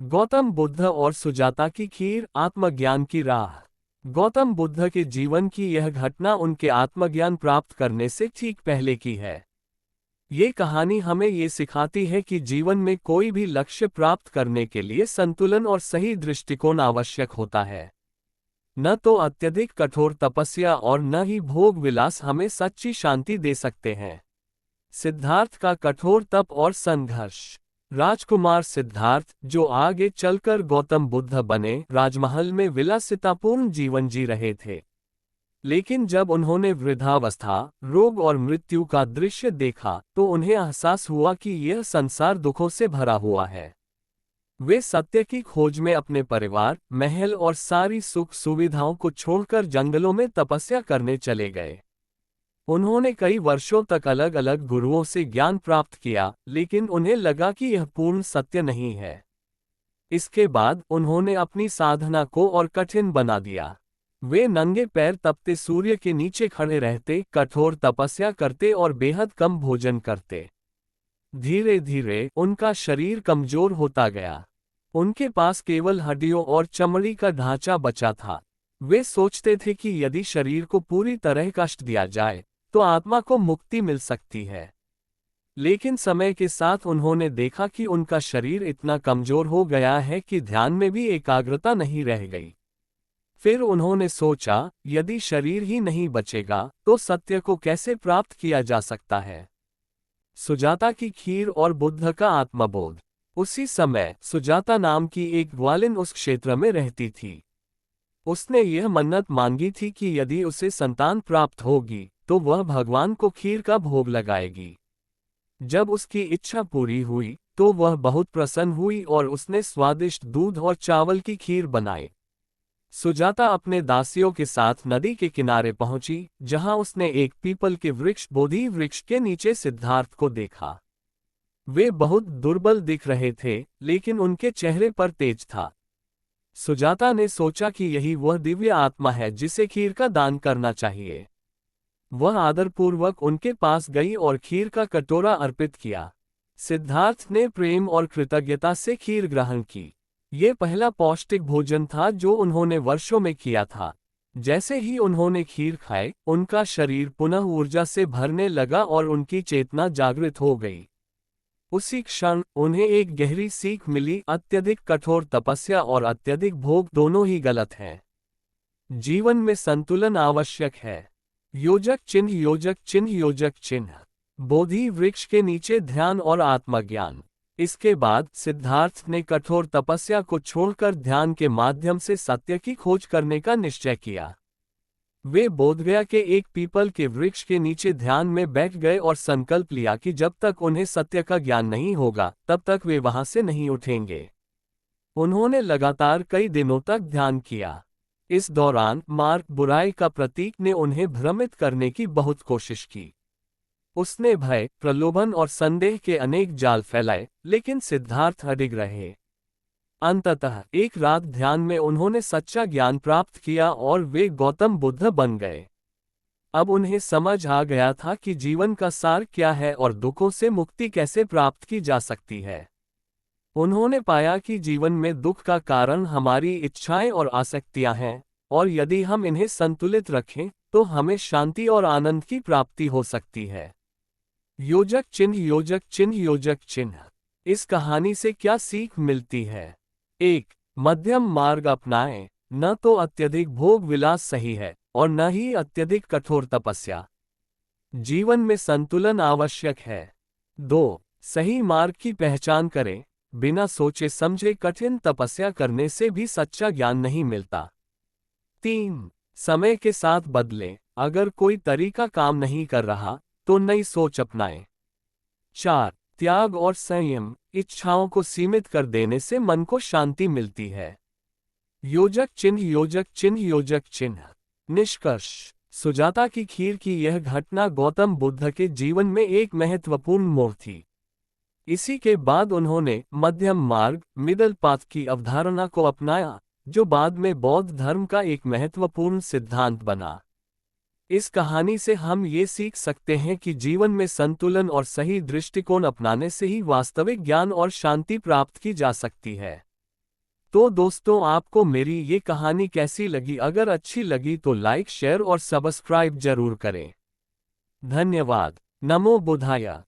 गौतम बुद्ध और सुजाता की खीर, आत्मज्ञान की राह। गौतम बुद्ध के जीवन की यह घटना उनके आत्मज्ञान प्राप्त करने से ठीक पहले की है। ये कहानी हमें ये सिखाती है कि जीवन में कोई भी लक्ष्य प्राप्त करने के लिए संतुलन और सही दृष्टिकोण आवश्यक होता है। न तो अत्यधिक कठोर तपस्या और न ही भोग विलास हमें सच्ची शांति दे सकते हैं। सिद्धार्थ का कठोर तप और संघर्ष। राजकुमार सिद्धार्थ, जो आगे चलकर गौतम बुद्ध बने, राजमहल में विलासितापूर्ण जीवन जी रहे थे। लेकिन जब उन्होंने वृद्धावस्था, रोग और मृत्यु का दृश्य देखा तो उन्हें एहसास हुआ कि यह संसार दुखों से भरा हुआ है। वे सत्य की खोज में अपने परिवार, महल और सारी सुख सुविधाओं को छोड़कर जंगलों में तपस्या करने चले गए। उन्होंने कई वर्षों तक अलग अलग गुरुओं से ज्ञान प्राप्त किया, लेकिन उन्हें लगा कि यह पूर्ण सत्य नहीं है। इसके बाद उन्होंने अपनी साधना को और कठिन बना दिया। वे नंगे पैर तपते सूर्य के नीचे खड़े रहते, कठोर तपस्या करते और बेहद कम भोजन करते। धीरे धीरे उनका शरीर कमजोर होता गया। उनके पास केवल हड्डियों और चमड़ी का ढांचा बचा था। वे सोचते थे कि यदि शरीर को पूरी तरह कष्ट दिया जाए तो आत्मा को मुक्ति मिल सकती है। लेकिन समय के साथ उन्होंने देखा कि उनका शरीर इतना कमजोर हो गया है कि ध्यान में भी एकाग्रता नहीं रह गई। फिर उन्होंने सोचा, यदि शरीर ही नहीं बचेगा तो सत्य को कैसे प्राप्त किया जा सकता है। सुजाता की खीर और बुद्ध का आत्मबोध। उसी समय सुजाता नाम की एक ग्वालिन उस क्षेत्र में रहती थी। उसने यह मन्नत मांगी थी कि यदि उसे संतान प्राप्त होगी तो वह भगवान को खीर का भोग लगाएगी। जब उसकी इच्छा पूरी हुई तो वह बहुत प्रसन्न हुई और उसने स्वादिष्ट दूध और चावल की खीर बनाई। सुजाता अपने दासियों के साथ नदी के किनारे पहुंची, जहां उसने एक पीपल के वृक्ष, बोधि वृक्ष के नीचे सिद्धार्थ को देखा। वे बहुत दुर्बल दिख रहे थे, लेकिन उनके चेहरे पर तेज था। सुजाता ने सोचा कि यही वह दिव्य आत्मा है जिसे खीर का दान करना चाहिए। वह आदरपूर्वक उनके पास गई और खीर का कटोरा अर्पित किया। सिद्धार्थ ने प्रेम और कृतज्ञता से खीर ग्रहण की। ये पहला पौष्टिक भोजन था जो उन्होंने वर्षों में किया था। जैसे ही उन्होंने खीर खाई, उनका शरीर पुनः ऊर्जा से भरने लगा और उनकी चेतना जागृत हो गई। उसी क्षण उन्हें एक गहरी सीख मिली, अत्यधिक कठोर तपस्या और अत्यधिक भोग दोनों ही गलत हैं। जीवन में संतुलन आवश्यक है। योजक चिन्ह, योजक चिन्ह, योजक चिन्ह। बोधि वृक्ष के नीचे ध्यान और आत्मज्ञान। इसके बाद सिद्धार्थ ने कठोर तपस्या को छोड़कर ध्यान के माध्यम से सत्य की खोज करने का निश्चय किया। वे बोधगया के एक पीपल के वृक्ष के नीचे ध्यान में बैठ गए और संकल्प लिया कि जब तक उन्हें सत्य का ज्ञान नहीं होगा तब तक वे वहां से नहीं उठेंगे। उन्होंने लगातार कई दिनों तक ध्यान किया। इस दौरान मार्क, बुराई का प्रतीक, ने उन्हें भ्रमित करने की बहुत कोशिश की। उसने भय, प्रलोभन और संदेह के अनेक जाल फैलाए, लेकिन सिद्धार्थ अडिग रहे। अंततः एक रात ध्यान में उन्होंने सच्चा ज्ञान प्राप्त किया और वे गौतम बुद्ध बन गए। अब उन्हें समझ आ गया था कि जीवन का सार क्या है और दुखों से मुक्ति कैसे प्राप्त की जा सकती है। उन्होंने पाया कि जीवन में दुख का कारण हमारी इच्छाएं और आसक्तियां हैं, और यदि हम इन्हें संतुलित रखें तो हमें शांति और आनंद की प्राप्ति हो सकती है। योजक चिन्ह, योजक चिन्ह, योजक चिन्ह। इस कहानी से क्या सीख मिलती है? 1. मध्यम मार्ग अपनाएं। न तो अत्यधिक भोग विलास सही है और न ही अत्यधिक कठोर तपस्या। जीवन में संतुलन आवश्यक है। 2. सही मार्ग की पहचान करें। बिना सोचे समझे कठिन तपस्या करने से भी सच्चा ज्ञान नहीं मिलता। 3. समय के साथ बदलें। अगर कोई तरीका काम नहीं कर रहा तो नई सोच अपनाएं। 4. त्याग और संयम। इच्छाओं को सीमित कर देने से मन को शांति मिलती है। योजक चिन्ह, योजक चिन्ह, योजक चिन्ह। निष्कर्ष। सुजाता की खीर की यह घटना गौतम बुद्ध के जीवन में एक महत्वपूर्ण मोड़ थी। इसी के बाद उन्होंने मध्यम मार्ग, मिडल पाथ की अवधारणा को अपनाया, जो बाद में बौद्ध धर्म का एक महत्वपूर्ण सिद्धांत बना। इस कहानी से हम ये सीख सकते हैं कि जीवन में संतुलन और सही दृष्टिकोण अपनाने से ही वास्तविक ज्ञान और शांति प्राप्त की जा सकती है। तो दोस्तों, आपको मेरी ये कहानी कैसी लगी? अगर अच्छी लगी तो लाइक, शेयर और सब्सक्राइब जरूर करें। धन्यवाद। नमो बुद्धाय।